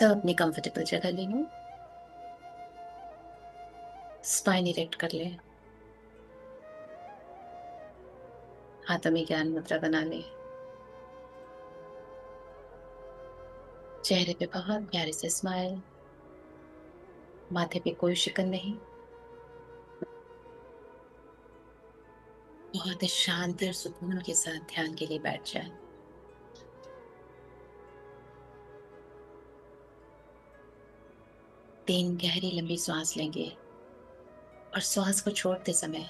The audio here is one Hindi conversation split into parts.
तो अपनी कंफर्टेबल जगह ले लो, स्पाइन इरेक्ट कर ले, हाथों में ज्ञान मुद्रा बना ले, चेहरे पे बहुत प्यारे से स्माइल, माथे पे कोई शिकन नहीं, बहुत ही शांति और सुकून के साथ ध्यान के लिए बैठ जाए। तीन गहरी लंबी सांस लेंगे और श्वास को छोड़ते समय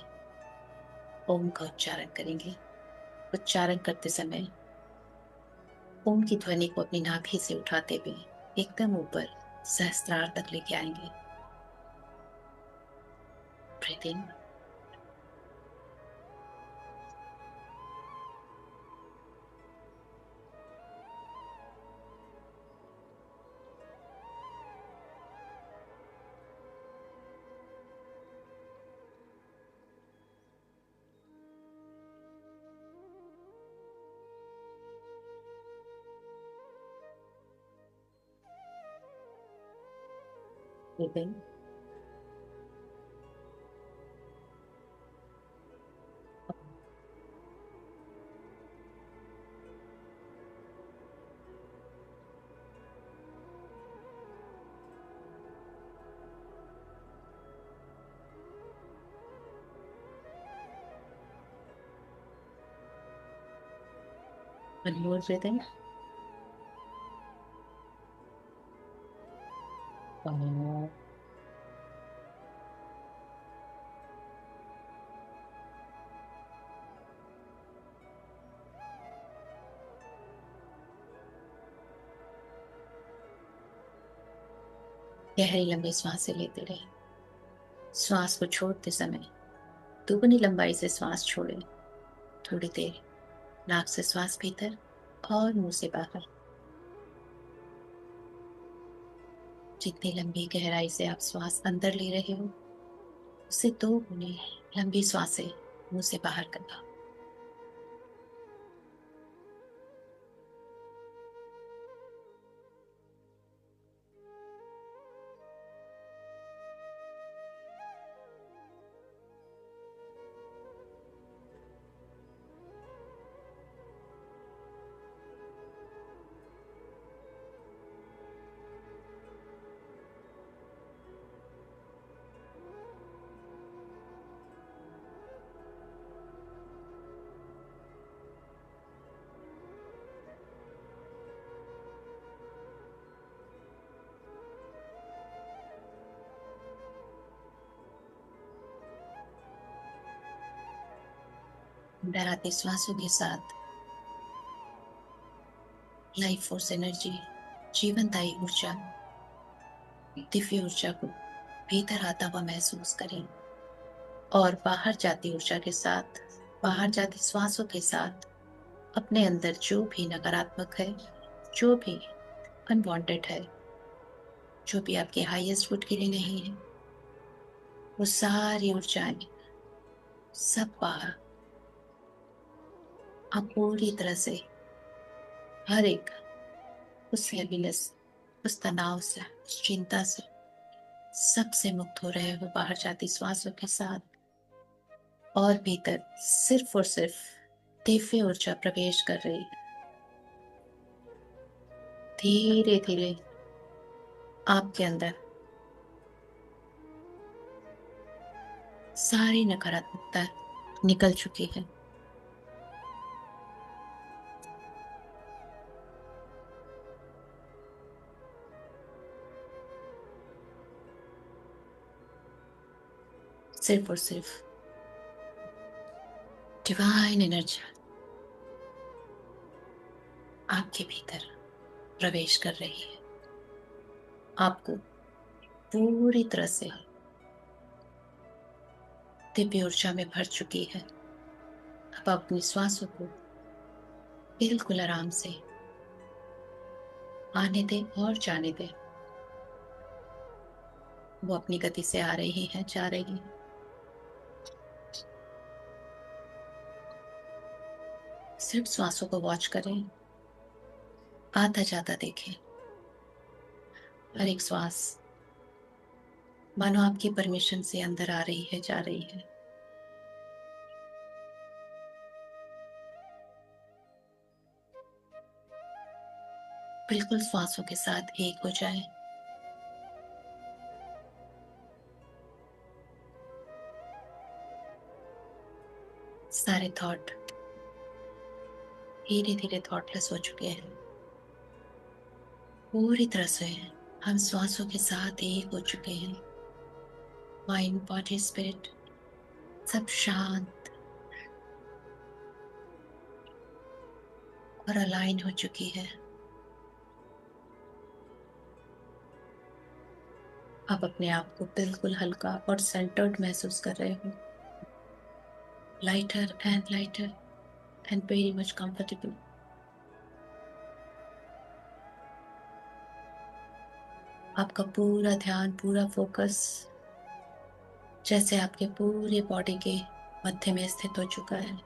ओम का उच्चारण करेंगे। उच्चारण करते समय ओम की ध्वनि को अपनी नाभि से उठाते हुए एकदम ऊपर सहस्त्रार तक लेके आएंगे। ब्रीथ इन, ब्रीथ इन, वन मोर ब्रीथ इन, और गहरी लंबी सांसें लेते रहे। श्वास को छोड़ते समय दुगनी लंबाई से श्वास छोड़े। थोड़ी देर नाक से श्वास भीतर और मुंह से बाहर। जितनी लंबी गहराई से आप श्वास अंदर ले रहे हो, उससे दो गुनी लंबी श्वासें मुंह से बाहर करना। अंदर आते श्वासों के साथ लाइफ फोर्स एनर्जी, जीवनदायी ऊर्जा, दिव्य ऊर्जा को भीतर आता हुआ महसूस करें। और बाहर जाती ऊर्जा के साथ, बाहर जाती श्वासों के साथ अपने अंदर जो भी नकारात्मक है, जो भी अनवांटेड है, जो भी आपके हाईएस्ट गुड के लिए नहीं है, वो सारी ऊर्जाएं सब बाहर। आप पूरी तरह से हर एक उस हैवीनेस, उस तनाव से, उस चिंता से सबसे मुक्त हो रहे हो बाहर जाती श्वासों के साथ। और भीतर सिर्फ और सिर्फ दिव्य ऊर्जा प्रवेश कर रही है। धीरे धीरे आपके अंदर सारी नकारात्मकता निकल चुकी है। सिर्फ और सिर्फ डिवाइन एनर्जी आपके भीतर प्रवेश कर रही है, आपको पूरी तरह से दिव्य ऊर्जा में भर चुकी है। अब आप अपनी श्वासों को बिल्कुल आराम से आने दें और जाने दें। वो अपनी गति से आ रही है, जा रही है। सिर्फ श्वासों को वॉच करें, आता जाता देखें। हर एक श्वास मानो आपकी परमिशन से अंदर आ रही है, जा रही है। बिल्कुल श्वासों के साथ एक हो जाए। सारे थॉट धीरे धीरे थॉटलेस हो चुके हैं। पूरी तरह से हम श्वासों के साथ एक हो चुके हैं। माइंड, बॉडी, स्पिरिट सब शांत और अलाइन हो चुकी है। आप अपने आप को बिल्कुल हल्का और सेंटर्ड महसूस कर रहे हो। Lighter and very much comfortable. आपका पूरा ध्यान, पूरा फोकस जैसे आपके पूरे बॉडी के मध्य में स्थित हो चुका है।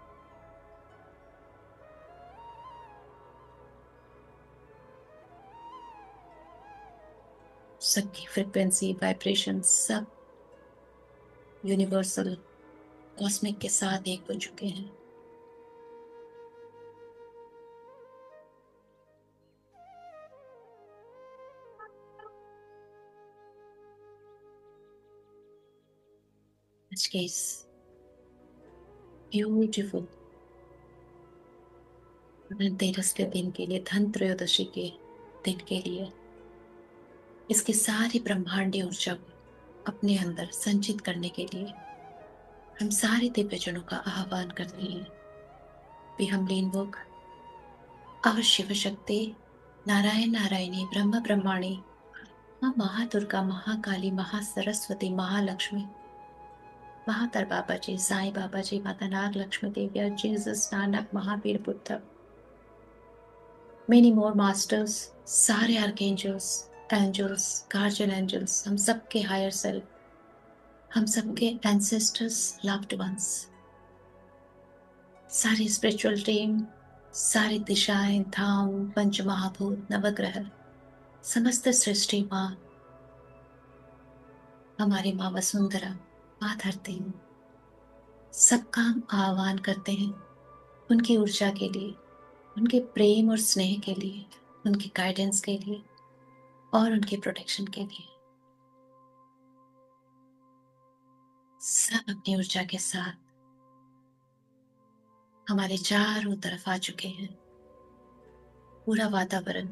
सबकी फ्रिक्वेंसी, वाइब्रेशन सब यूनिवर्सल कॉस्मिक के साथ एक हो चुके हैं। आज के इस ब्यूटीफुल धनतेरस के दिन के लिए, धन त्रयोदशी के दिन के लिए, इसकी सारी ब्रह्मांडीय ऊर्जा को अपने अंदर संचित करने के लिए हम सारे दिव्यजनों का आह्वान करते हैं। भी हम लीनवोक और शिव शक्ति, नारायण नारायणी, ब्रह्म ब्रह्माणी, माँ महादुर्गा, महाकाली, महासरस्वती, महालक्ष्मी, महातर बाबा जी, साईं बाबा जी, माता Nag Lakshmi Devi, Jesus, Nanak, Mahavir, Buddha, many more masters, सारे आर्कएंजल्स, एंजल्स, गार्जियन एंजल्स, हम सबके हायर सेल्फ, हम सबके एंसेस्टर्स, लव्ड वंस, सारी स्पिरिचुअल टीम, सारी दिशाएं, धाम, पंच महाभूत, नवग्रह, समस्त सृष्टि माँ, हमारी माँ वसुंधरा, माँ धरती, सबका हम आह्वान करते हैं उनकी ऊर्जा के लिए, उनके प्रेम और स्नेह के लिए, उनकी गाइडेंस के लिए और उनके प्रोटेक्शन के लिए। सब अपनी ऊर्जा के साथ हमारे चारों तरफ आ चुके हैं। पूरा वातावरण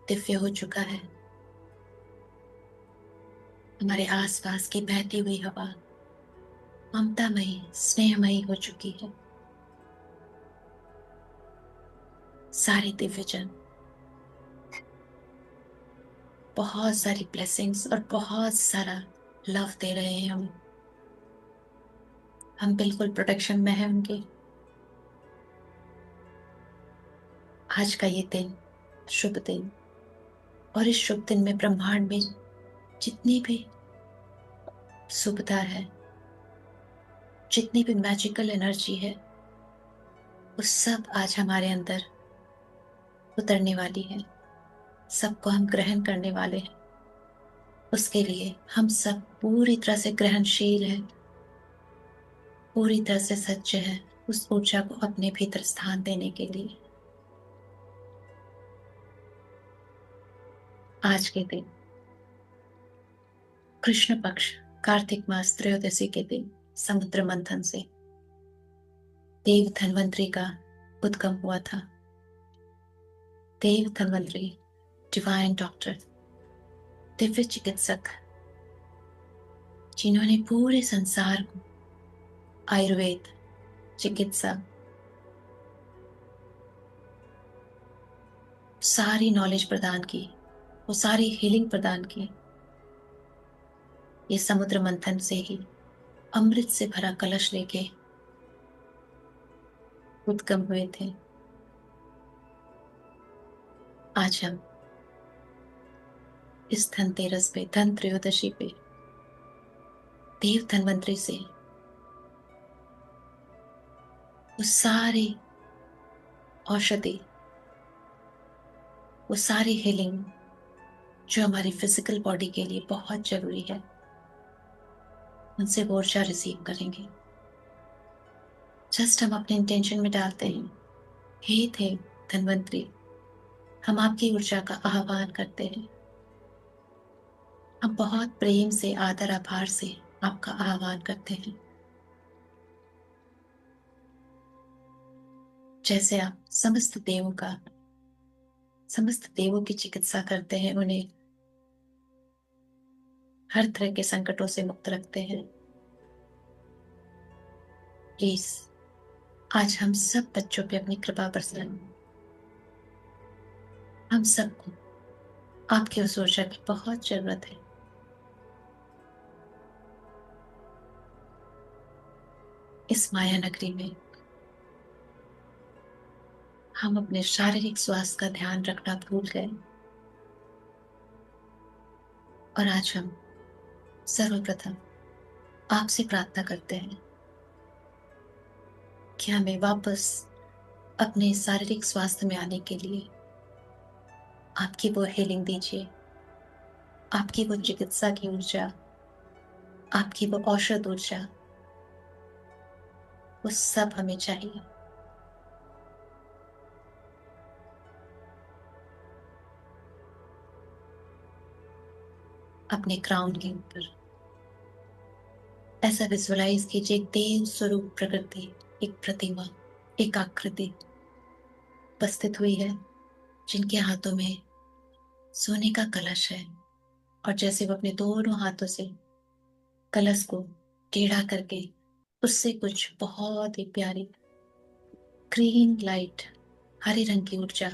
दिव्य हो चुका है। हमारे आसपास की बहती हुई हवा ममतामयी, स्नेहमयी हो चुकी है। सारे दिव्यजन बहुत सारी ब्लेसिंग्स और बहुत सारा लव दे रहे हैं हमें। हम बिल्कुल प्रोटेक्शन में हैं उनके। आज का ये दिन, शुभ दिन, और इस शुभ दिन में ब्रह्मांड में जितनी भी शुभता है, जितनी भी मैजिकल एनर्जी है, वो सब आज हमारे अंदर उतरने वाली है। सबको हम ग्रहण करने वाले हैं। उसके लिए हम सब पूरी तरह से ग्रहणशील हैं, पूरी तरह से सच्चे हैं उस ऊर्जा को अपने भीतर स्थान देने के लिए। आज के दिन, कृष्ण पक्ष, कार्तिक मास त्रयोदशी के दिन, समुद्र मंथन से देव धन्वंतरी का उद्गम हुआ था। देव धन्वंतरी, डिवाइन डॉक्टर, दिव्य चिकित्सक, जिन्होंने पूरे संसार को आयुर्वेद, चिकित्सा, सारी नॉलेज प्रदान की, वो सारी हीलिंग प्रदान की। ये समुद्र मंथन से ही अमृत से भरा कलश लेके उद्गम हुए थे। आज हम इस धनतेरस पे, धन त्रयोदशी पे देव धन्वंतरी से वो सारी औषधि, वो सारी हीलिंग, जो हमारी फिजिकल बॉडी के लिए बहुत जरूरी है, उनसे वो ऊर्जा रिसीव करेंगे। जस्ट हम अपने इंटेंशन में डालते हैं, हे थे धन्वंतरी, हम आपकी ऊर्जा का आह्वान करते हैं। हम बहुत प्रेम से, आदर, आभार से आपका आह्वान करते हैं। जैसे आप समस्त देवों की चिकित्सा करते हैं, उन्हें हर तरह के संकटों से मुक्त रखते हैं। प्लीज आज हम सब बच्चों पे अपनी कृपा बरसाएं। हम सबको आपकी उस ऊर्जा की बहुत जरूरत है। इस माया नगरी में हम अपने शारीरिक स्वास्थ्य का ध्यान रखना भूल गए, और आज हम सर्वप्रथम आपसे प्रार्थना करते हैं कि हमें वापस अपने शारीरिक स्वास्थ्य में आने के लिए आपकी वो हीलिंग दीजिए, आपकी वो चिकित्सा की ऊर्जा, आपकी वो औषध ऊर्जा, वो सब हमें चाहिए। अपने क्राउन के ऊपर ऐसा विजुअलाइज कीजिए, एक देव स्वरूप प्रकृति, एक प्रतिमा, एक आकृति उपस्थित हुई है, जिनके हाथों में सोने का कलश है। और जैसे वो अपने दोनों हाथों से कलश को टेढ़ा करके उससे कुछ बहुत ही प्यारी ग्रीन लाइट, हरे रंग की ऊर्जा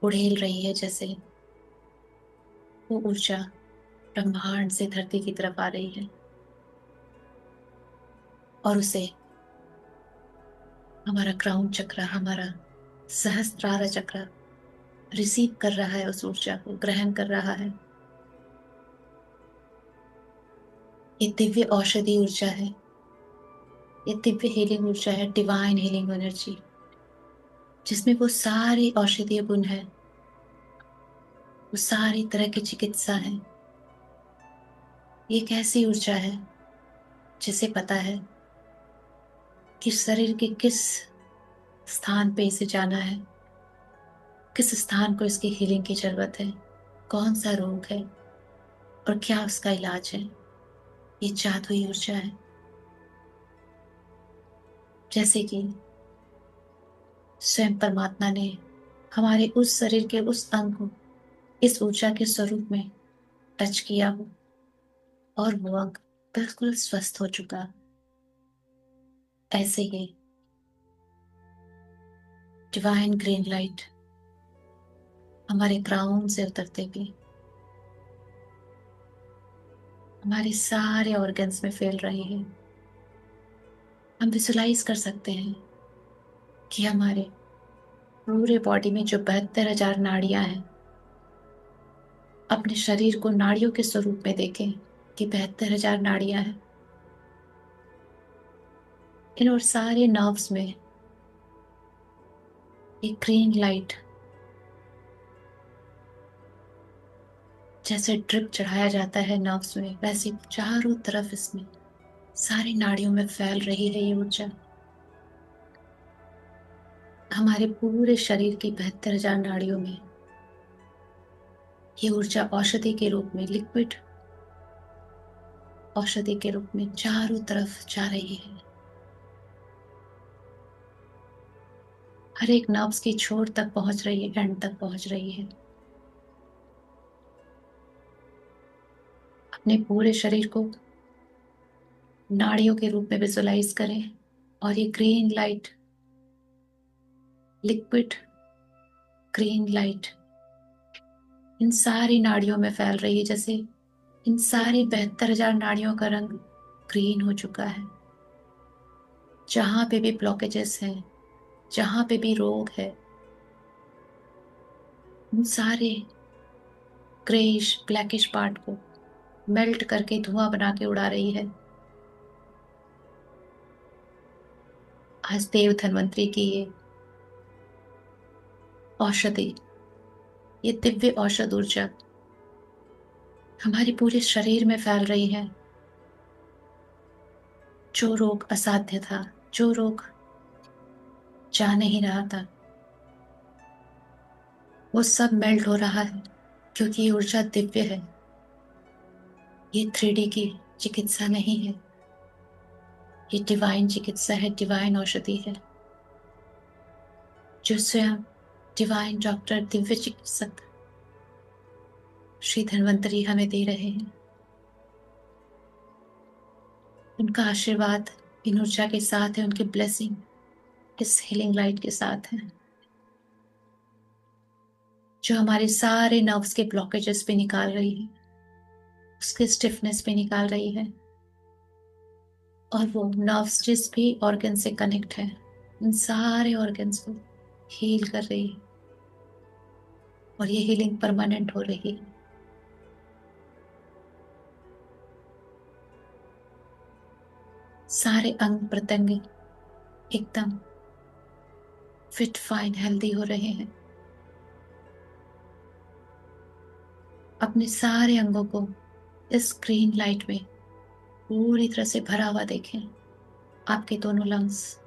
उड़ेल रही है, जैसे वो ऊर्जा ब्रह्मांड से धरती की तरफ आ रही है, और उसे हमारा क्राउन चक्र, हमारा सहस्त्रार चक्र रिसीव कर रहा है, उस ऊर्जा को ग्रहण कर रहा है। ये दिव्य औषधि ऊर्जा है, ये दिव्य हीलिंग ऊर्जा है, डिवाइन हीलिंग एनर्जी, जिसमें वो सारे औषधीय गुण है, वो सारी तरह की चिकित्सा है। ये एक ऐसी ऊर्जा है जिसे पता है कि शरीर के किस स्थान पे इसे जाना है, किस स्थान को इसकी हीलिंग की जरूरत है, कौन सा रोग है और क्या उसका इलाज है। ये जादुई ऊर्जा है। जैसे कि स्वयं परमात्मा ने हमारे उस शरीर के उस अंग को इस ऊर्जा के स्वरूप में टच किया हो, और वो अंग बिल्कुल स्वस्थ हो चुका। ऐसे ही डिवाइन ग्रीन लाइट हमारे क्राउन से उतरते हुए हमारे सारे ऑर्गन्स में फैल रही है। हम विजुलाइज कर सकते हैं कि हमारे पूरे बॉडी में जो 72,000 नाड़ियां हैं, अपने शरीर को नाड़ियों के स्वरूप में देखें कि 72,000 नाड़ियां हैं। इन और सारे नर्व्स में एक ग्रीन लाइट, जैसे ड्रिप चढ़ाया जाता है नर्व्स में, वैसे चारों तरफ इसमें सारी नाड़ियों में फैल रही है ये ऊर्जा। हमारे पूरे शरीर की 72,000 नाड़ियों में ये ऊर्जा औषधि के रूप में, लिक्विड औषधि के रूप में चारों तरफ जा रही है। हर एक नर्व्स की छोर तक पहुंच रही है, एंड तक पहुंच रही है। अपने पूरे शरीर को नाड़ियों के रूप में विजुलाइज करें, और ये green light, liquid green light in सारी नाड़ियों में फैल रही है, जैसे इन सारी 72,000 नाड़ियों का रंग ग्रीन हो चुका है। जहां पे भी ब्लॉकेजेस हैं, जहां पे भी रोग है, उन सारे ग्रेइश ब्लैकिश पार्ट को मेल्ट करके धुआं बना के उड़ा रही है। आज देव धन्वंतरी की ये औषधि ये दिव्य औषध ऊर्जा हमारे पूरे शरीर में फैल रही है। जो रोग असाध्य था, जो रोग जा नहीं रहा था, वो सब मेल्ट हो रहा है, क्योंकि ये ऊर्जा दिव्य है। ये 3D की चिकित्सा नहीं है, ये डिवाइन चिकित्सा है, डिवाइन औषधि है, जो स्वयं डिवाइन डॉक्टर, दिव्य चिकित्सक श्री धन्वंतरी हमें दे रहे हैं। उनका आशीर्वाद इन ऊर्जा के साथ है, उनकी ब्लेसिंग इस हीलिंग लाइट के साथ है, जो हमारे सारे नर्व्स के ब्लॉकेजेस पे निकाल रही है, उसके स्टिफनेस पे निकाल रही है, और वो नर्व्स जिस भी ऑर्गन से कनेक्ट है, उन सारे ऑर्गन्स को हील कर रही है, और ये हीलिंग परमानेंट हो रही है। सारे अंग प्रत्यंग एकदम फिट, फाइन, हेल्दी हो रहे हैं। अपने सारे अंगों को इस ग्रीन लाइट में पूरी तरह से भरा हुआ देखें। आपके दोनों लंग्स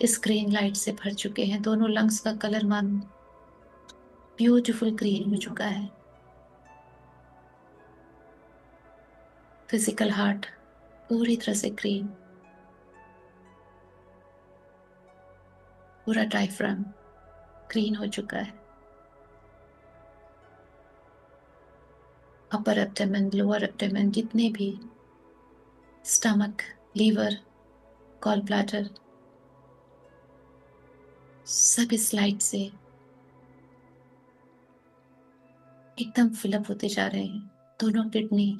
इस ग्रीन लाइट से भर चुके हैं। दोनों लंग्स का कलर मानो ब्यूटीफुल ग्रीन हो चुका है। फिजिकल हार्ट पूरी तरह से ग्रीन, पूरा डायफ्राम ग्रीन हो चुका है। अपर एब्डोमेन, लोअर एब्डोमेन, जितने भी स्टमक, लीवर, गॉल ब्लैडर, सब इस लाइट से एकदम फिलअप होते जा रहे हैं। दोनों किडनी,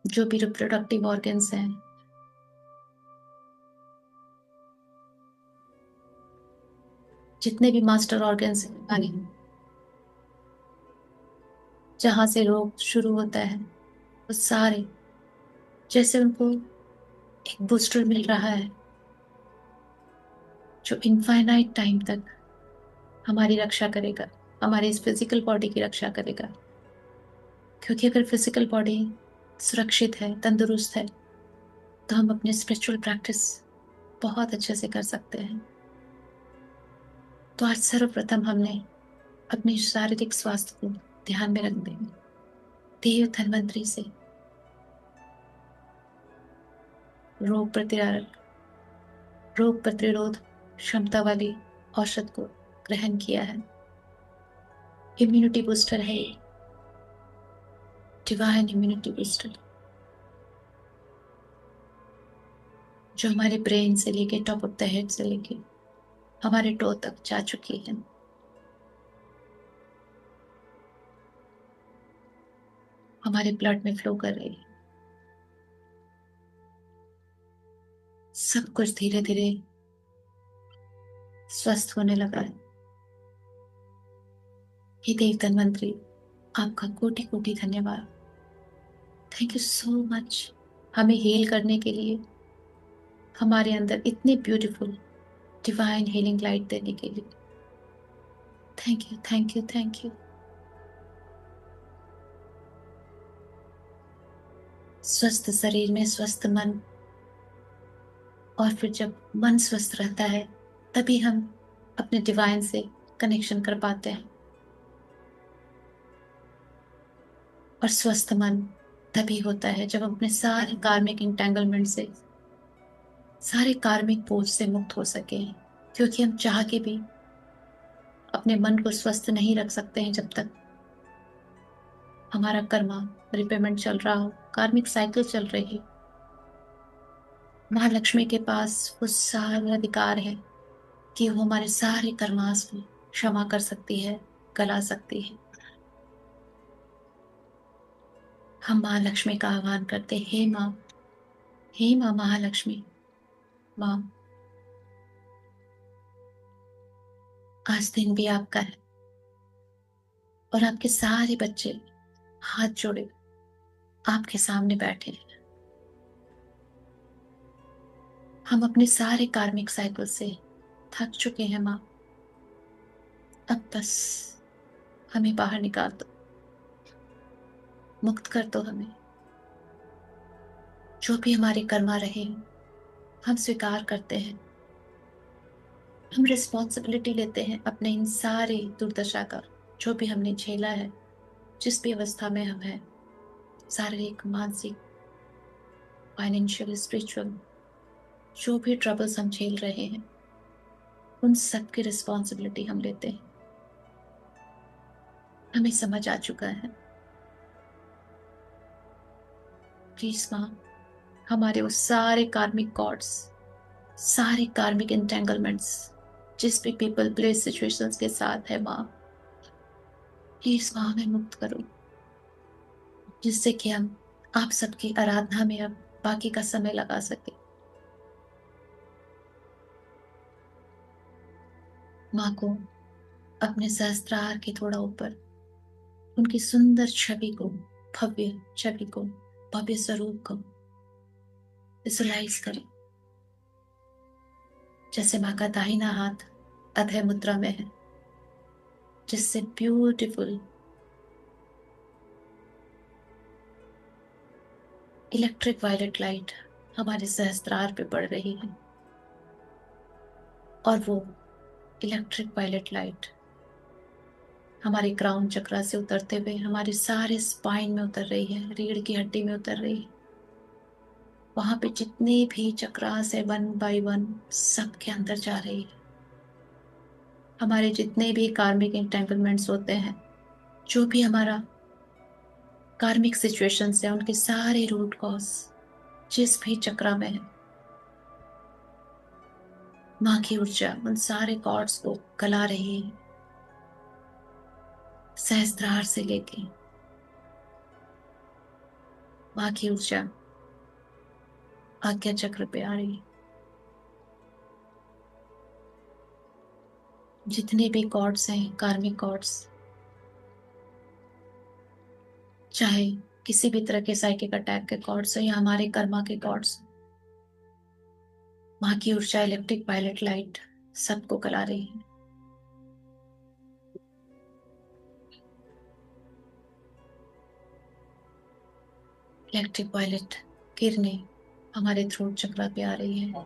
जो भी रिप्रोडक्टिव ऑर्गन्स हैं, जितने भी मास्टर ऑर्गन्स हैं, जहां से रोग शुरू होता है, वो सारे जैसे उनको एक बूस्टर मिल रहा है, जो इनफाइनाइट टाइम तक हमारी रक्षा करेगा, हमारे इस फिजिकल बॉडी की रक्षा करेगा। क्योंकि अगर फिजिकल बॉडी सुरक्षित है, तंदुरुस्त है, तो हम अपने स्पिरिचुअल प्रैक्टिस बहुत अच्छे से कर सकते हैं। तो आज सर्वप्रथम हमने अपने शारीरिक स्वास्थ्य को ध्यान में रखते हैं। देव धन्वंतरी से रोग प्रतिकारक, रोग प्रतिरोध क्षमता वाली औषध को ग्रहण किया है। इम्यूनिटी बूस्टर है ये, डिवाइन इम्यूनिटी बूस्टर, जो हमारे ब्रेन से लेके टॉप ऑफ द हेड से लेके हमारे टो तक जा चुकी है। हमारे ब्लड में फ्लो कर रही है। सब कुछ धीरे धीरे स्वस्थ होने लगा है। हे देव धन्वंतरी, आपका कोटि कोटि धन्यवाद। थैंक यू सो मच हमें हील करने के लिए, हमारे अंदर इतनी ब्यूटीफुल डिवाइन हीलिंग लाइट देने के लिए। Thank you, thank you, thank you. स्वस्थ शरीर में स्वस्थ मन, और फिर जब मन स्वस्थ रहता है, तभी हम अपने डिवाइन से कनेक्शन कर पाते हैं। और स्वस्थ मन तभी होता है जब हम अपने सारे कार्मिक इंटेंगलमेंट से, सारे कार्मिक बोझ से मुक्त हो सके। क्योंकि हम चाह के भी अपने मन को स्वस्थ नहीं रख सकते हैं जब तक हमारा कर्मा रिपेमेंट चल रहा हो, कार्मिक साइकिल चल रही है। महालक्ष्मी के पास वो सारा अधिकार है कि वो हमारे सारे कर्मास को क्षमा कर सकती है, गला सकती है। हम महालक्ष्मी का आह्वान करते, हे माँ, हे माँ महालक्ष्मी, माँ आज दिन भी आपका है, और आपके सारे बच्चे हाथ जोड़े आपके सामने बैठे हैं। हम अपने सारे कार्मिक साइकिल से थक चुके हैं माँ। अब बस हमें बाहर निकाल दो, मुक्त कर दो हमें। जो भी हमारे कर्मा रहे हम स्वीकार करते हैं। हम रिस्पॉन्सिबिलिटी लेते हैं अपने इन सारे दुर्दशा का, जो भी हमने झेला है, जिस भी अवस्था में हम हैं, शारीरिक, मानसिक, फाइनेंशियल, स्पिरिचुअल, जो भी ट्रबल्स हम झेल रहे हैं, उन सब की रिस्पॉन्सिबिलिटी हम लेते हैं। हमें समझ आ चुका है। प्लीज माँ, हमारे उस सारे कार्मिक कॉर्ड्स, सारे कार्मिक एंटेंगलमेंट्स, जिस भी पीपल प्लेस सिचुएशंस के साथ है माँ, प्लीज माँ हमें मुक्त करो, जिससे कि हम आप सबकी आराधना में अब बाकी का समय लगा सके। माँ को अपने सहस्त्रार के थोड़ा ऊपर उनकी सुंदर छवि को, भव्य छवि को, भव्य स्वरूप को विजुलाइज करें। जैसे माँ का दाहिना हाथ अभय मुद्रा में है, जिससे ब्यूटीफुल इलेक्ट्रिक वायलेट लाइट हमारे सहस्त्रार पे पड़ रही है। और वो इलेक्ट्रिक वायलेट लाइट हमारे क्राउन चक्रा से उतरते हुए हमारे सारे स्पाइन में उतर रही है, रीढ़ की हड्डी में उतर रही है। वहां पे जितने भी चक्रास है, वन बाय वन सबके अंदर जा रही है। हमारे जितने भी कार्मिक एंटेंगलमेंट्स होते हैं, जो भी हमारा कार्मिक सिचुएशंस है, उनके सारे रूट कॉज जिस भी चक्रा में है, माँ की ऊर्जा उन सारे कॉर्ड्स को गला रही है। सहस्त्रार से लेके माँ की ऊर्जा आज्ञा चक्र पे आ रही है। जितने भी कॉर्ड्स हैं, कार्मिक कॉर्ड्स, चाहे किसी भी तरह के साइकिक अटैक के कॉर्ड्स हो या हमारे कर्मा के कॉर्ड्स, माँ की ऊर्जा इलेक्ट्रिक वायलेट लाइट सबको गला रही है। इलेक्ट्रिक वायलेट किरणें हमारे थ्रोट चक्र पे आ रही है।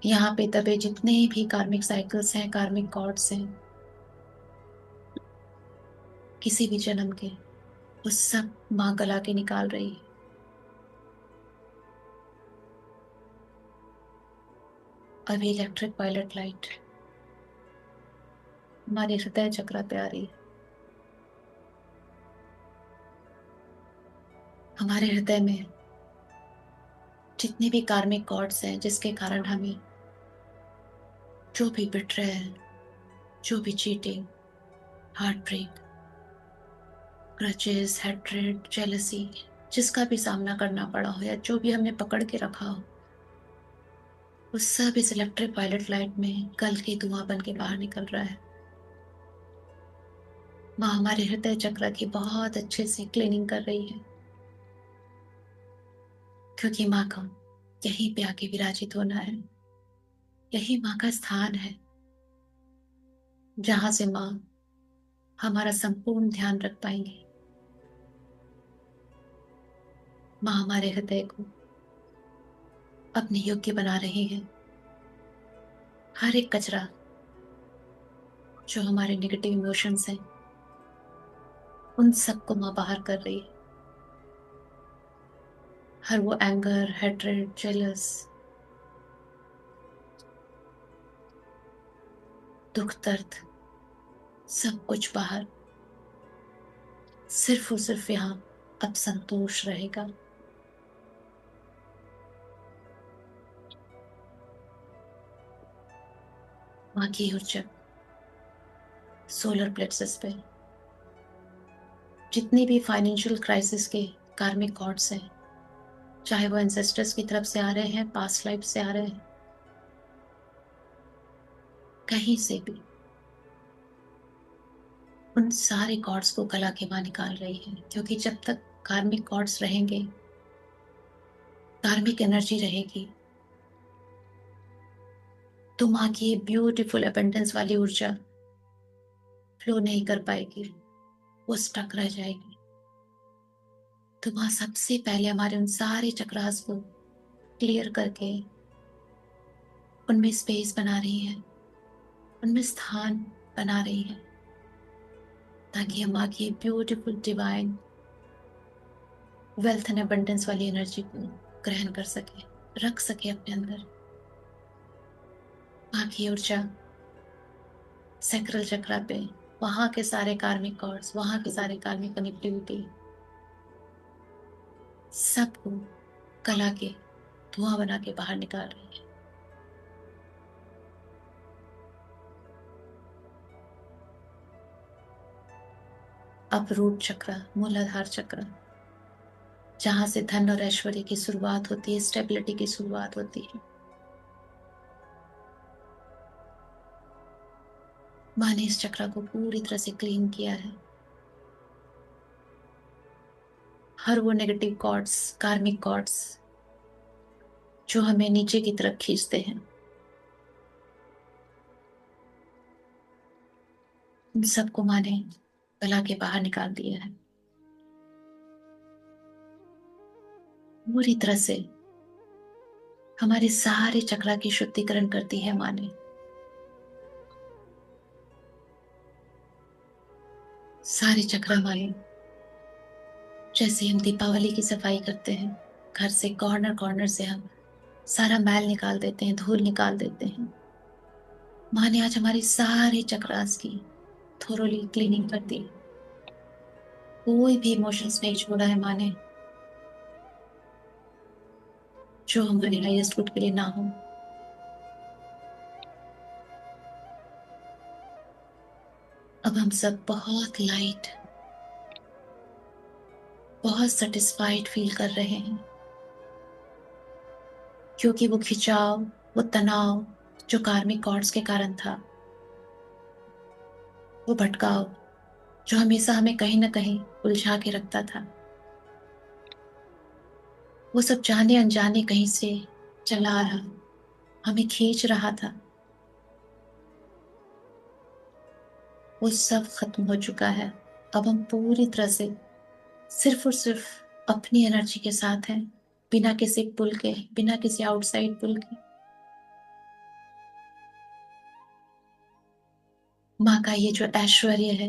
यहाँ पे दबे जितने भी कार्मिक साइकिल्स हैं, कार्मिक कॉर्ड्स हैं, किसी भी जन्म के, वो सब माँ गला के निकाल रही है। अभी इलेक्ट्रिक वायलेट लाइट हमारे हृदय चक्र पे आ रही है। हमारे हृदय में जितने भी कार्मिक कॉर्ड्स हैं, जिसके कारण हमें जो भी बिट्रेयल, जो भी cheating, heart break, grudges, hatred, jealousy, जिसका भी सामना करना पड़ा हो या जो भी हमने पकड़ के रखा हो, वो सब इस इलेक्ट्रिक वायलेट लाइट में गल के धुआं बन के बाहर निकल रहा है। माँ हमारे हृदय चक्र की बहुत अच्छे से क्लीनिंग कर रही है, क्योंकि माँ को यहीं पे आके विराजित होना है। यही माँ का स्थान है, जहां से माँ हमारा संपूर्ण ध्यान रख पाएंगे। माँ हमारे हृदय को अपने योग्य बना रही है। हर एक कचरा, जो हमारे नेगेटिव इमोशंस हैं, उन सबको माँ बाहर कर रही है। हर वो एंगर, हेट्रेड, जेलस, दुख, दर्द, सब कुछ बाहर। सिर्फ और सिर्फ यहाँ अब संतोष रहेगा। माँ की ऊर्जा सोलर प्लेक्सस पे जितने भी फाइनेंशियल क्राइसिस के कार्मिक कॉर्ड्स हैं, चाहे वो एंसेस्टर्स की तरफ से आ रहे हैं, पास्ट लाइफ से आ रहे हैं, कहीं से भी, उन सारे कॉर्ड्स को गला के माँ निकाल रही है। क्योंकि जब तक कार्मिक कॉर्ड्स रहेंगे, कार्मिक एनर्जी रहेगी, तो माँ की ये ब्यूटीफुल अबंडेंस वाली ऊर्जा फ्लो नहीं कर पाएगी, वो स्टक रह जाएगी। तो माँ सबसे पहले हमारे उन सारे चक्रास को क्लियर करके उनमें स्पेस बना रही है, उनमें स्थान बना रही है, ताकि हम माँ की beautiful divine wealth and abundance वाली एनर्जी को ग्रहण कर सके, रख सके अपने अंदर। माँ की ऊर्जा सैक्रल चक्रा पे, वहां के सारे कार्मिक कॉर्ड्स, वहां के सारे कार्मिक कनेक्टिविटी सबको कला के धुआं बना के बाहर निकाल रही है। अब रूट चक्र, मूलाधार चक्र, जहां से धन और ऐश्वर्य की शुरुआत होती है, स्टेबिलिटी की शुरुआत होती है, माँ ने इस चक्र को पूरी तरह से क्लीन किया है। हर वो नेगेटिव कॉर्ड्स, कार्मिक कॉर्ड्स जो हमें नीचे की तरफ खींचते हैं, उन सबको माँ ने गला के बाहर निकाल दिया है। पूरी तरह से हमारे सारे चक्रा की शुद्धिकरण करती है माँ ने। सारे चक्रा माँ ने, जैसे हम दीपावली की सफाई करते हैं, घर से कॉर्नर कॉर्नर से हम सारा मैल निकाल देते हैं, धूल निकाल देते हैं, माँ ने आज हमारी सारे चक्रास की थोरोली क्लीनिंग कर दी। कोई भी इमोशंस नहीं छोड़ा है माँ ने जो हमारे हाईएस्ट गुड के लिए ना हो। अब हम सब बहुत लाइट, बहुत सेटिस्फाइड फील कर रहे हैं, क्योंकि वो खिंचाव, वो तनाव जो कार्मिक कॉर्ड्स के कारण था, वो भटकाव जो हमेशा हमें कहीं ना कहीं उलझा के रखता था, वो सब जाने अनजाने कहीं से चला रहा, हमें खींच रहा था, वो सब खत्म हो चुका है। अब हम पूरी तरह से सिर्फ और सिर्फ अपनी एनर्जी के साथ हैं, बिना किसी पुल के, बिना किसी आउटसाइड पुल के। माँ का ये जो ऐश्वर्य है,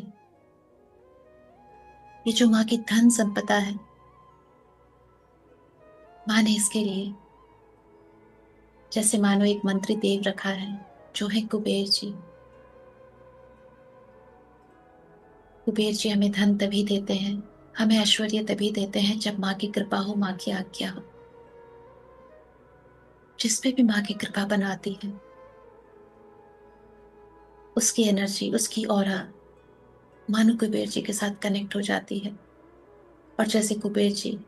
ये जो माँ की धन संपदा है, माँ ने इसके लिए जैसे मानो एक मंत्री देव रखा है, जो है कुबेर जी। कुबेर जी हमें धन तभी देते हैं, हमें ऐश्वर्य तभी देते हैं जब माँ की कृपा हो, माँ की आज्ञा हो। जिस पे भी माँ की कृपा बनाती है, उसकी एनर्जी, उसकी ऑरा मानो कुबेर जी के साथ कनेक्ट हो जाती है। और जैसे कुबेर जी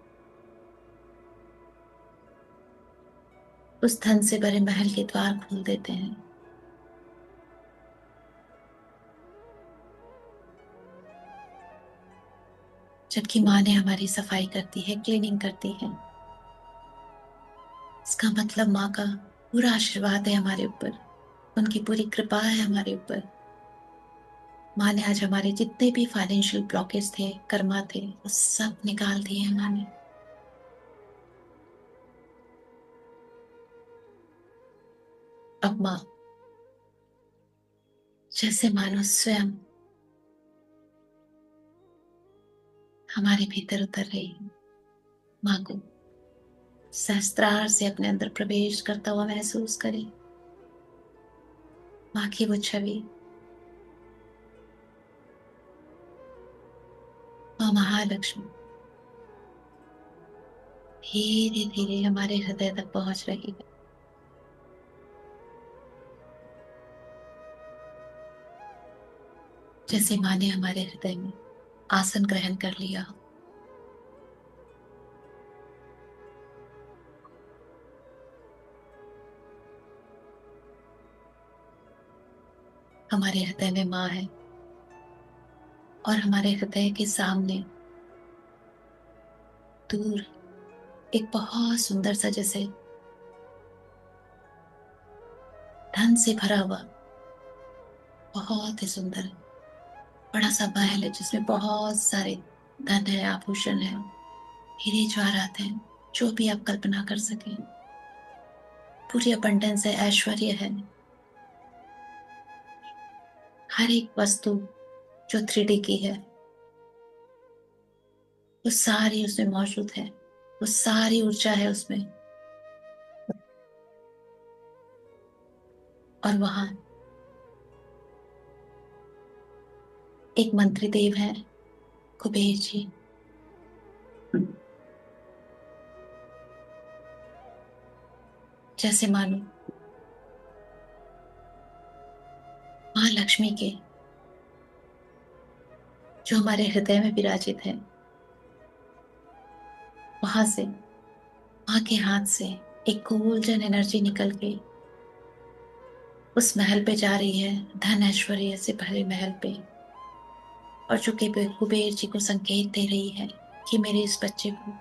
उस धन से भरे महल के द्वार खोल देते हैं, जबकि माँ ने हमारी सफाई करती है, क्लीनिंग करती है। इसका मतलब माँ का पूरा आशीर्वाद है हमारे ऊपर, उनकी पूरी कृपा है हमारे ऊपर। माँ ने आज हमारे जितने भी फाइनेंशियल ब्लॉकेज थे, कर्मा थे, वो सब निकाल दिए हैं माँ ने। अब माँ जैसे मानो स्वयं हमारे भीतर उतर रही है, माँ को सहस्त्रार से अपने अंदर प्रवेश करता हुआ महसूस करें। माँ की वो छवि, माँ महालक्ष्मी धीरे धीरे हमारे हृदय तक पहुंच रही है। जैसे माँ ने हमारे हृदय में आसन ग्रहण कर लिया हो। हमारे हृदय में माँ है, और हमारे हृदय के सामने दूर एक बहुत सुंदर सा जैसे धन से भरा हुआ बहुत ही सुंदर बड़ा सा महल है, जिसमें बहुत सारे धन है, आभूषण है, हीरे जवाहरात हैं, जो भी आप कल्पना कर सकें। पूरी अबंडेंस है, ऐश्वर्य है। हर एक वस्तु जो 3D की है वो सारी उसमें मौजूद है। वो सारी ऊर्जा है उसमें। और वहां एक मंत्री देव है, कुबेर जी। जैसे मानो माँ लक्ष्मी के जो हमारे हृदय में विराजित है, वहां से माँ के हाथ से एक गोल्डन एनर्जी निकल के उस महल पे जा रही है, धन ऐश्वर्य से भरे महल पे। और जो कि कुबेर जी को संकेत दे रही है कि मेरे इस बच्चे को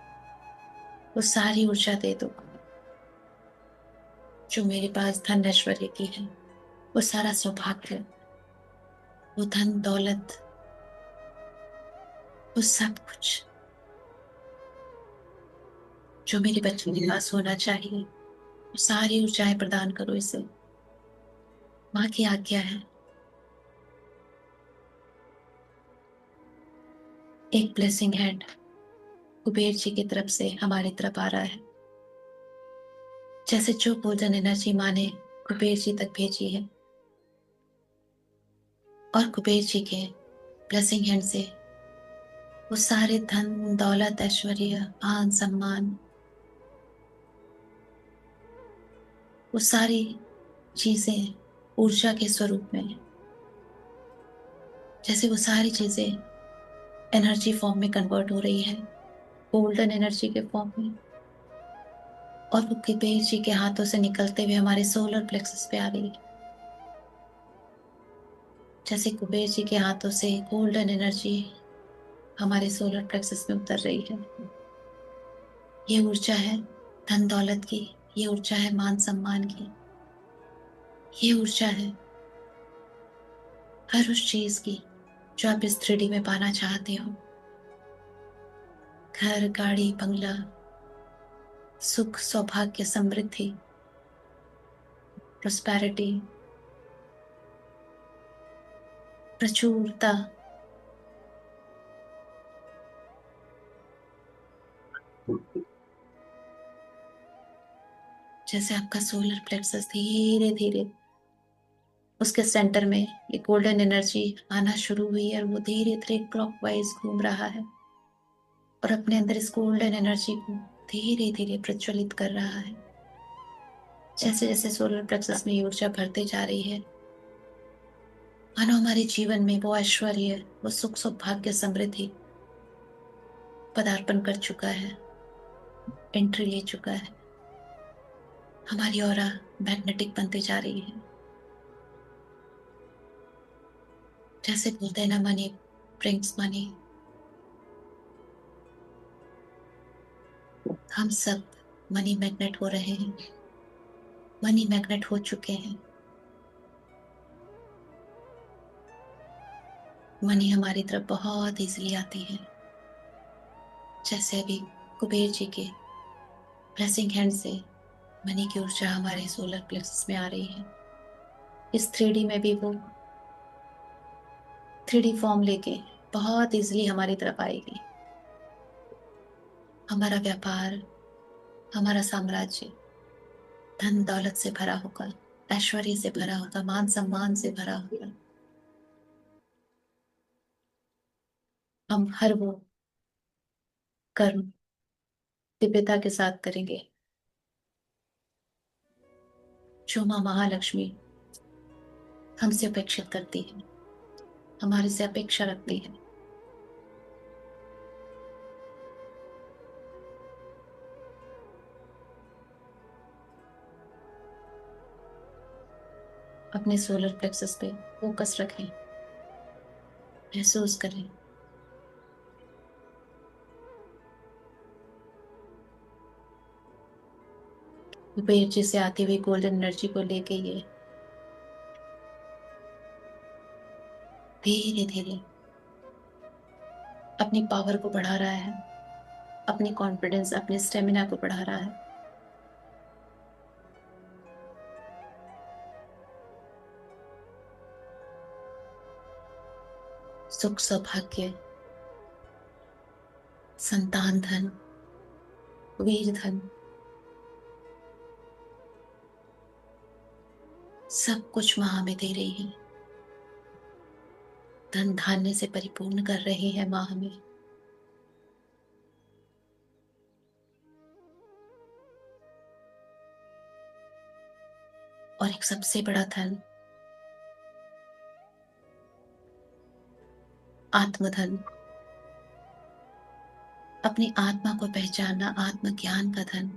वो सारी ऊर्जा दे दो जो मेरे पास धन ऐश्वर्य की है। वो सारा सौभाग्य, वो धन दौलत, वो सब कुछ जो मेरे बच्चे के पास होना चाहिए, वो सारी ऊर्जाएं प्रदान करो इसे। माँ की आज्ञा है। एक ब्लेसिंग हैंड कुबेर जी की तरफ से हमारी तरफ आ रहा है। जैसे जो गोल्डन एनर्जी माँ ने कुबेर जी तक भेजी है, और कुबेर जी के ब्लेसिंग हैंड से वो सारे धन दौलत ऐश्वर्य मान सम्मान, वो सारी चीजें ऊर्जा के स्वरूप में, जैसे वो सारी चीजें एनर्जी फॉर्म में कन्वर्ट हो रही है, गोल्डन एनर्जी के फॉर्म में। और वो कुबेर जी के हाथों से निकलते हुए हमारे सोलर प्लेक्सस पे आ रही है। जैसे कुबेर जी के हाथों से गोल्डन एनर्जी हमारे सोलर प्लेक्सस में उतर रही है। ये ऊर्जा है धन दौलत की, ये ऊर्जा है मान सम्मान की, ये ऊर्जा है हर उस चीज की जो आप इस 3D में पाना चाहते हो। घर, गाड़ी, बंगला, सुख, सौभाग्य, समृद्धि, प्रोस्पेरिटी, प्रचुरता। जैसे आपका सोलर प्लेक्सस धीरे धीरे उसके सेंटर में ये गोल्डन एनर्जी आना शुरू हुई है, और वो धीरे धीरे क्लॉकवाइज घूम रहा है और अपने अंदर इस गोल्डन एनर्जी को धीरे धीरे प्रज्वलित कर रहा है। जैसे जैसे सोलर प्लेक्सस में ये ऊर्जा भरते जा रही है, मानो हमारे जीवन में वो ऐश्वर्य, वो सुख सौभाग्य समृद्धि पदार्पण कर चुका है, एंट्री ले चुका है। हमारी ऑरा मैग्नेटिक बनते जा रही है। जैसे बोलते हैं ना, मनी ब्रिंग्स मनी। हम सब मनी मैग्नेट हो रहे हैं, मनी मैग्नेट हो चुके हैं। मनी हमारी तरफ बहुत इजीली आती है। जैसे अभी कुबेर जी के ब्लेसिंग हैंड से मनी की ऊर्जा हमारे सोलर प्लेक्सस में आ रही है। इस 3D में भी वो 3D फॉर्म लेके बहुत इजीली हमारी तरफ आएगी। हमारा व्यापार, हमारा साम्राज्य धन दौलत से भरा होगा, ऐश्वर्य से भरा होगा, मान सम्मान से भरा होगा। हम हर वो कर्म दिव्यता के साथ करेंगे जो माँ महालक्ष्मी हमसे अपेक्षित करती है, हमारे से अपेक्षा रखती है। अपने सोलर प्लेक्सस पे फोकस रखें, महसूस करें। कुबेर जी से आती हुई गोल्डन एनर्जी को लेके ये धीरे धीरे अपनी पावर को बढ़ा रहा है, अपनी कॉन्फिडेंस, अपने स्टेमिना को बढ़ा रहा है। सुख सौभाग्य, संतान धन, वीर धन, सब कुछ माँ हमें दे रही है। धन धान्य से परिपूर्ण कर रही है माँ हमें। और एक सबसे बड़ा धन, आत्मधन, अपनी आत्मा को पहचानना, आत्मज्ञान का धन,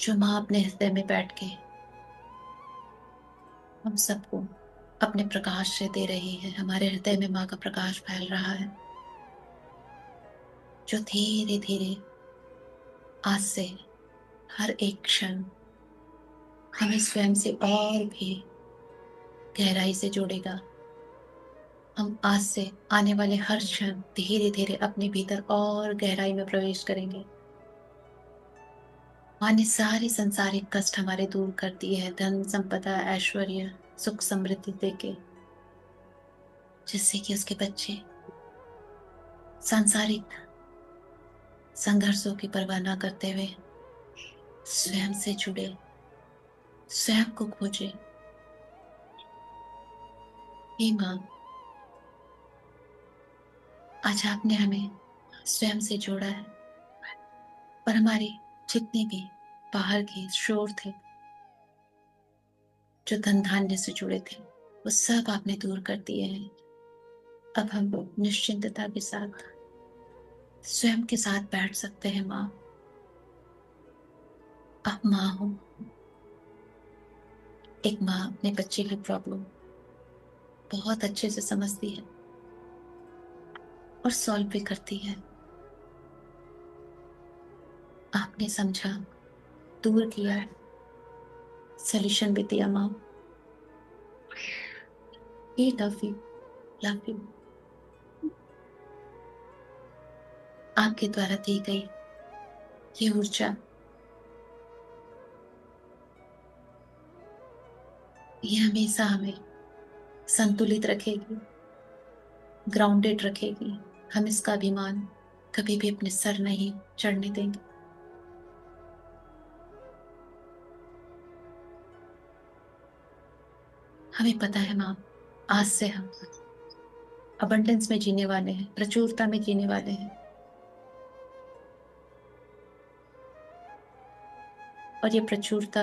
जो माँ अपने हृदय में बैठ के हम सबको अपने प्रकाश से दे रही है। हमारे हृदय में माँ का प्रकाश फैल रहा है, जो धीरे धीरे आज से हर एक क्षण हमें स्वयं से और भी गहराई से जोड़ेगा। हम आज से आने वाले हर क्षण धीरे धीरे अपने भीतर और गहराई में प्रवेश करेंगे। माँ ने सारे संसारिक कष्ट हमारे दूर कर दिए हैं, धन संपदा ऐश्वर्य सुख समृद्धि देके, जिससे कि उसके बच्चे सांसारिक संघर्षों की परवाह न करते हुए स्वयं से जुड़े, स्वयं को खोजे। हे माँ, आज आपने हमें स्वयं से जोड़ा है, और हमारे जितने भी बाहर के शोर थे, जो धन धान्य से जुड़े थे, वो सब आपने दूर कर दिए हैं। अब हम निश्चिंतता के साथ स्वयं के साथ बैठ सकते हैं। माँ, आप माँ हो। एक माँ अपने बच्चे की प्रॉब्लम बहुत अच्छे से समझती है और सॉल्व भी करती है। आपने समझा, दूर किया, सॉल्यूशन भी दिया। माँ, ही लव यू, लव यू। आपके द्वारा दी गई ये ऊर्जा, ये हमेशा हमें संतुलित रखेगी, ग्राउंडेड रखेगी। हम इसका अभिमान कभी भी अपने सर नहीं चढ़ने देंगे। हमें पता है माँ, आज से हम अबंडेंस में जीने वाले हैं, प्रचुरता में जीने वाले हैं। और ये प्रचुरता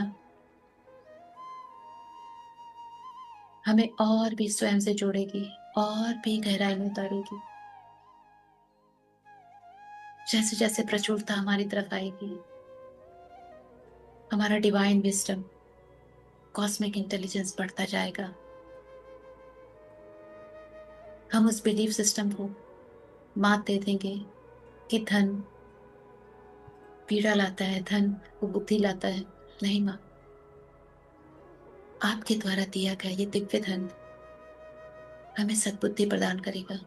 हमें और भी स्वयं से जोड़ेगी, और भी गहराई में उतारेगी। जैसे जैसे प्रचुरता हमारी तरफ आएगी, हमारा डिवाइन विजडम, कॉस्मिक इंटेलिजेंस बढ़ता जाएगा। हम उस बिलीफ सिस्टम को मात दे देंगे कि धन पीड़ा लाता है, धन वो बुद्धि लाता है। नहीं माँ, आपके द्वारा दिया गया ये दिव्य धन हमें सद्बुद्धि प्रदान करेगा,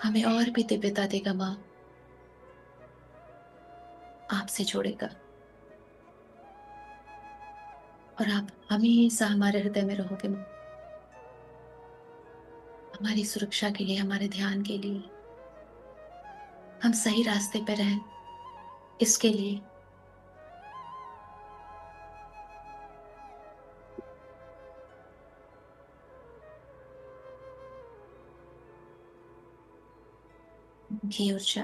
हमें और भी दिव्यता देगा। माँ, आपसे जोड़ेगा, और आप हमेशा हमारे हृदय में रहोगे माँ, हमारी सुरक्षा के लिए, हमारे ध्यान के लिए, हम सही रास्ते पर रहें, इसके लिए। की ऊर्जा,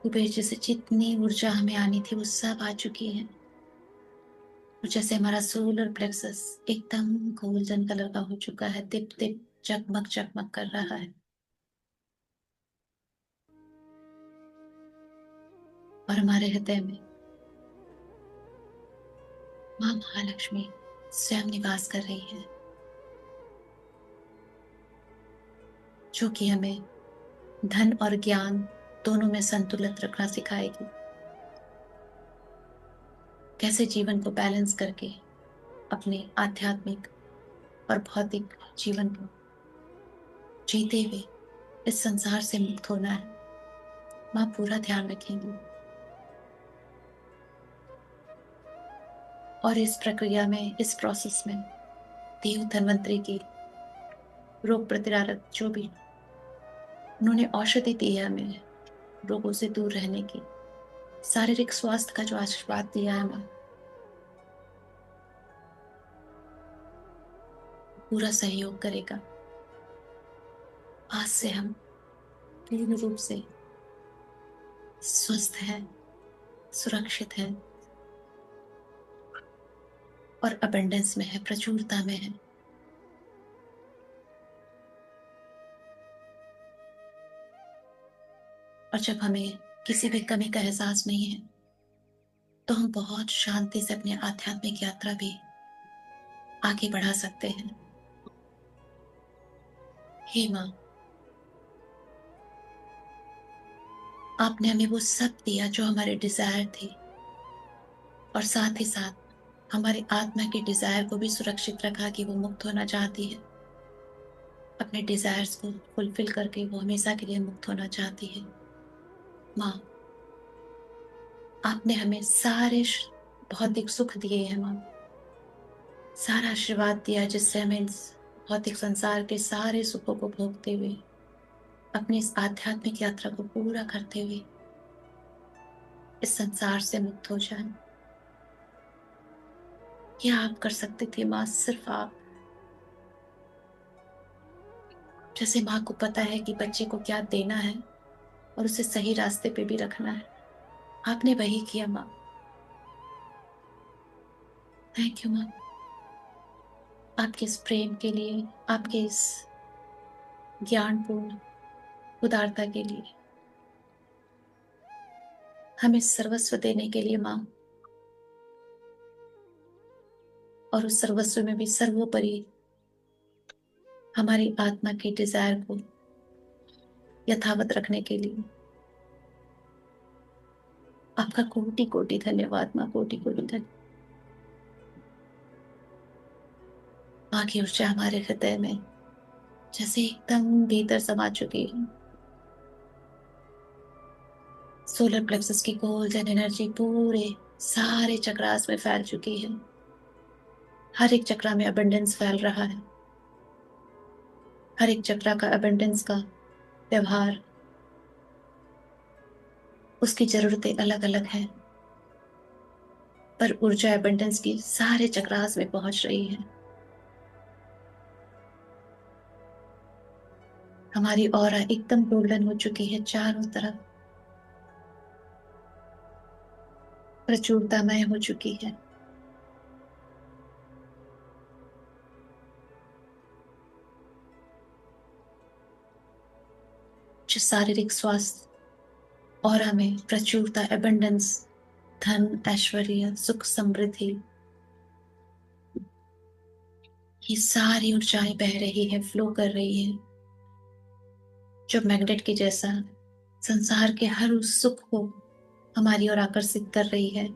कुबेर जी से जितनी ऊर्जा हमें आनी थी वो सब आ चुकी है। और जैसे हमारा सोलर प्लेक्सस एकदम गोल्डन कलर का हो चुका है, दिप दिप चकमक चकमक कर रहा है। और हमारे हृदय में माँ महालक्ष्मी स्वयं निवास कर रही है, जो कि हमें धन और ज्ञान दोनों में संतुलित रखना सिखाएगी। कैसे जीवन को बैलेंस करके अपने आध्यात्मिक और भौतिक जीवन को जीते हुए इस संसार से मुक्त होना है, माँ पूरा ध्यान रखेंगी। और इस प्रक्रिया में, इस प्रोसेस में देव धन्वंतरी की रोग प्रतिकारक जो भी उन्होंने औषधि दी है हमें रोगों से दूर रहने की, शारीरिक स्वास्थ्य का जो आशीर्वाद दिया है हमें, पूरा सहयोग करेगा। आज से हम पूर्ण रूप से स्वस्थ हैं, सुरक्षित हैं और अबंडेंस में है, प्रचुरता में है। और जब हमें किसी भी कमी का एहसास नहीं है तो हम बहुत शांति से अपनी आध्यात्मिक यात्रा भी आगे बढ़ा सकते हैं। हे माँ, आपने हमें वो सब दिया जो हमारे डिजायर थे, और साथ ही साथ हमारी आत्मा के डिजायर को भी सुरक्षित रखा कि वो मुक्त होना चाहती है। अपने डिजायर्स को फुलफिल करके वो हमेशा के लिए मुक्त होना चाहती है। माँ, आपने हमें सारे भौतिक सुख दिए हैं माँ, सारा आशीर्वाद दिया जिससे हमें इस भौतिक संसार के सारे सुखों को भोगते हुए अपनी इस आध्यात्मिक यात्रा को पूरा करते हुए इस संसार से मुक्त हो जाए। क्या आप कर सकते थे माँ? सिर्फ आप। जैसे माँ को पता है कि बच्चे को क्या देना है और उसे सही रास्ते पे भी रखना है, आपने वही किया माँ। थैंक यू माँ, आपके इस प्रेम के लिए, आपके इस ज्ञानपूर्ण उदारता के लिए, हमें सर्वस्व देने के लिए माँ। और उस सर्वस्व में भी सर्वोपरि हमारी आत्मा के डिजायर को यथावत रखने के लिए आपका कोटि कोटि धन्यवाद माँ, कोटि कोटि धन्यवाद। माँ की ऊर्जा हमारे हृदय में जैसे एकदम भीतर समा चुकी है। सोलर प्लेक्सस की गोल्डन एनर्जी पूरे सारे चक्रास में फैल चुकी है। हर एक चक्रा में अबंडेंस फैल रहा है। हर एक चक्रा का अबंडेंस का व्यवहार, उसकी जरूरतें अलग अलग हैं, पर ऊर्जा अबंडेंस की सारे चक्रास में पहुंच रही है। हमारी ऑरा एकदम गोल्डन हो चुकी है, चारों तरफ प्रचुरतामय हो चुकी है। जो शारीरिक स्वास्थ्य, ऑरा में प्रचुरता, एबंडेंस, धन, ऐश्वर्य, सुख, समृद्धि, ये सारी ऊर्जाएं बह रही है, फ्लो कर रही है, जो मैग्नेट के जैसा संसार के हर उस सुख को हमारी ओर आकर्षित कर रही है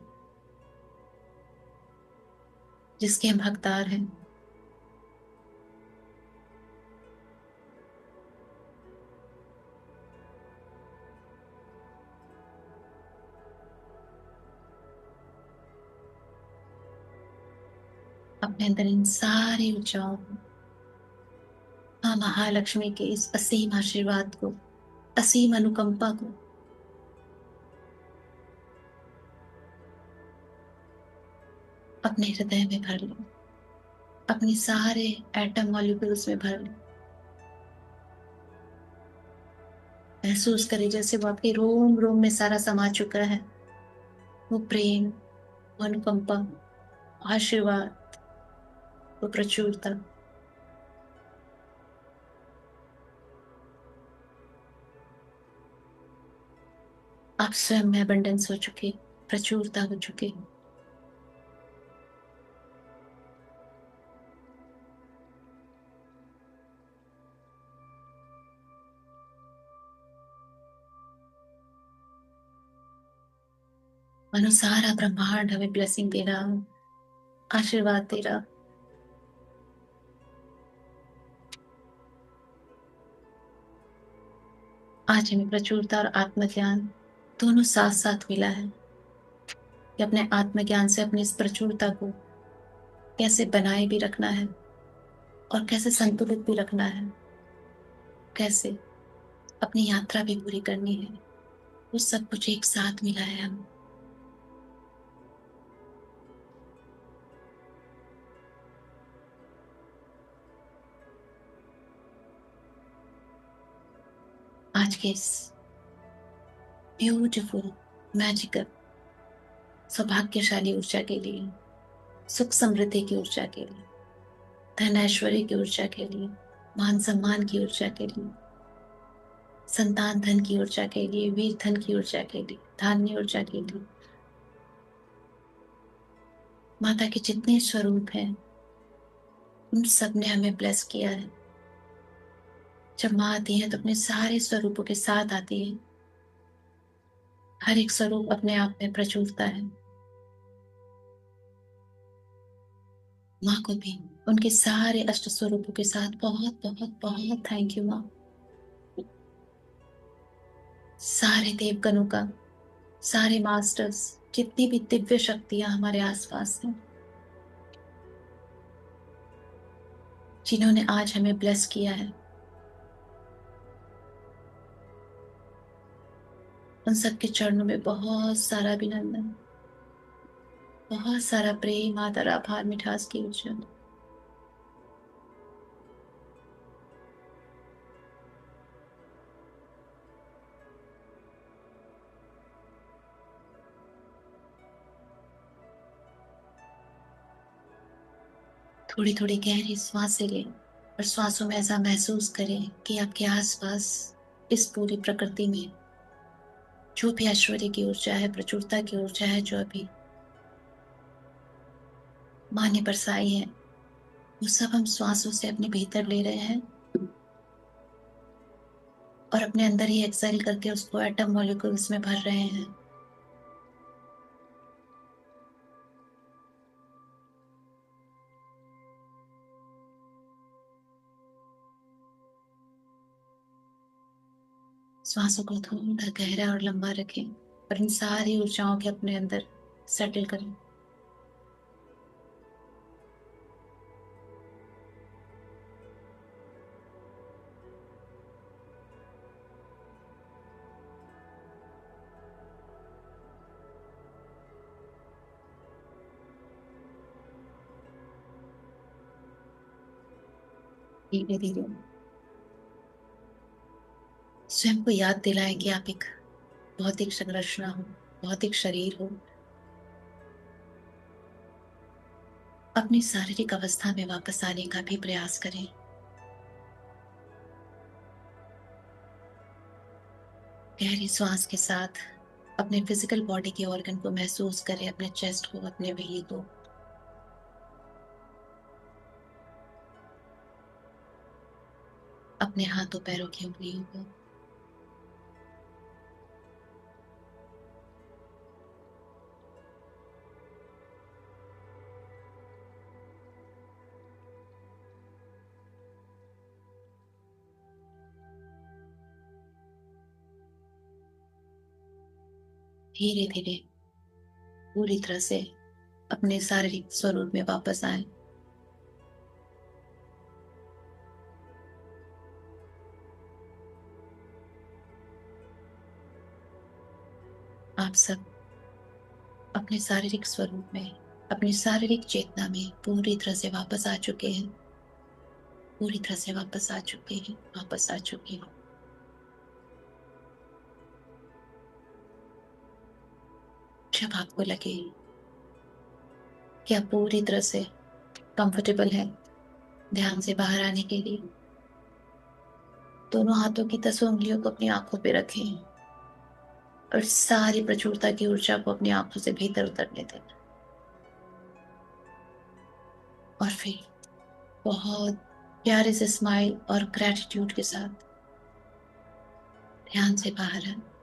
जिसके हम हकदार हैं। अपने अंदर इन सारी ऊर्जाओं को, माँ महालक्ष्मी के इस असीम आशीर्वाद को, असीम अनुकंपा को अपने हृदय में भर लो, अपने सारे एटम मॉलिक्यूल्स में भर लो। महसूस करें जैसे वो आपके रोम रोम में सारा समा चुका है। वो प्रेम, वो अनुकंपा, आशीर्वाद, वो प्रचुरता। आप स्वयं में अबंडेंस हो चुके, प्रचुरता हो चुके। मानो सारा ब्रह्मांड हमें ब्लेसिंग दे रहा हो, आशीर्वाद दे रहा। आज हमें प्रचुरता और आत्मज्ञान दोनों साथ साथ मिला है कि अपने आत्मज्ञान से अपनी इस प्रचुरता को कैसे बनाए भी रखना है और कैसे संतुलित भी रखना है, कैसे अपनी यात्रा भी पूरी करनी है। वो सब कुछ एक साथ मिला है हम। आज के इस ब्यूटिफुल, मैजिकल, सौभाग्यशाली ऊर्जा के लिए, सुख समृद्धि की ऊर्जा के लिए, धन ऐश्वर्य की ऊर्जा के लिए, मान सम्मान की ऊर्जा के लिए, संतान धन की ऊर्जा के लिए, वीर धन की ऊर्जा के लिए, धान्य ऊर्जा के लिए, माता के जितने स्वरूप हैं उन सब ने हमें ब्लेस किया है। जब माँ आती है तो अपने सारे स्वरूपों के साथ आती है। हर एक स्वरूप अपने आप में प्रचुरता है। माँ को भी उनके सारे अष्ट स्वरूपों के साथ बहुत बहुत बहुत थैंक यू माँ। सारे देवगणों का, सारे मास्टर्स, जितनी भी दिव्य शक्तियां हमारे आसपास हैं, जिन्होंने आज हमें ब्लेस किया है, उन सबके चरणों में बहुत सारा अभिनंदन, बहुत सारा प्रेम, आदर, आभार, मिठास की ऊर्जा। थोड़ी थोड़ी गहरी सांसें लें और श्वासों में ऐसा महसूस करें कि आपके आसपास इस पूरी प्रकृति में जो भी ऐश्वर्य की ऊर्जा है, प्रचुरता की ऊर्जा है, जो अभी माँ ने बरसाई है, वो सब हम श्वासों से अपने भीतर ले रहे हैं और अपने अंदर ही एक्सेल करके उसको एटम मॉलिक्यूल्स में भर रहे हैं। श्वासों को थोड़ा गहरा और लंबा रखें और इन सारी ऊर्जाओं के अपने अंदर सेटल करें। धीरे धीरे स्वयं को याद दिलाएं कि आप एक भौतिक संरचना हो, भौतिक शरीर हो। अपनी शारीरिक अवस्था में वापस आने का भी प्रयास करें। गहरी श्वास के साथ अपने फिजिकल बॉडी के ऑर्गन को महसूस करें, अपने चेस्ट को, अपने वेली को। अपने हाथों पैरों की उंगलियों को। धीरे धीरे पूरी तरह से अपने शारीरिक स्वरूप में वापस आए। आप सब अपने शारीरिक स्वरूप में, अपनी शारीरिक चेतना में पूरी तरह से वापस आ चुके हैं। पूरी तरह से वापस आ चुके हैं, वापस आ चुके हैं। जब आपको लगे कि आप पूरी तरह से कंफर्टेबल हैं ध्यान से बाहर आने के लिए, दोनों हाथों की 10 उंगलियों को अपनी आंखों पे रखें और सारी प्रचुरता की ऊर्जा को अपनी आंखों से भीतर उतरने दें। और फिर बहुत प्यारे से स्माइल और ग्रेटिट्यूड के साथ ध्यान से बाहर आए।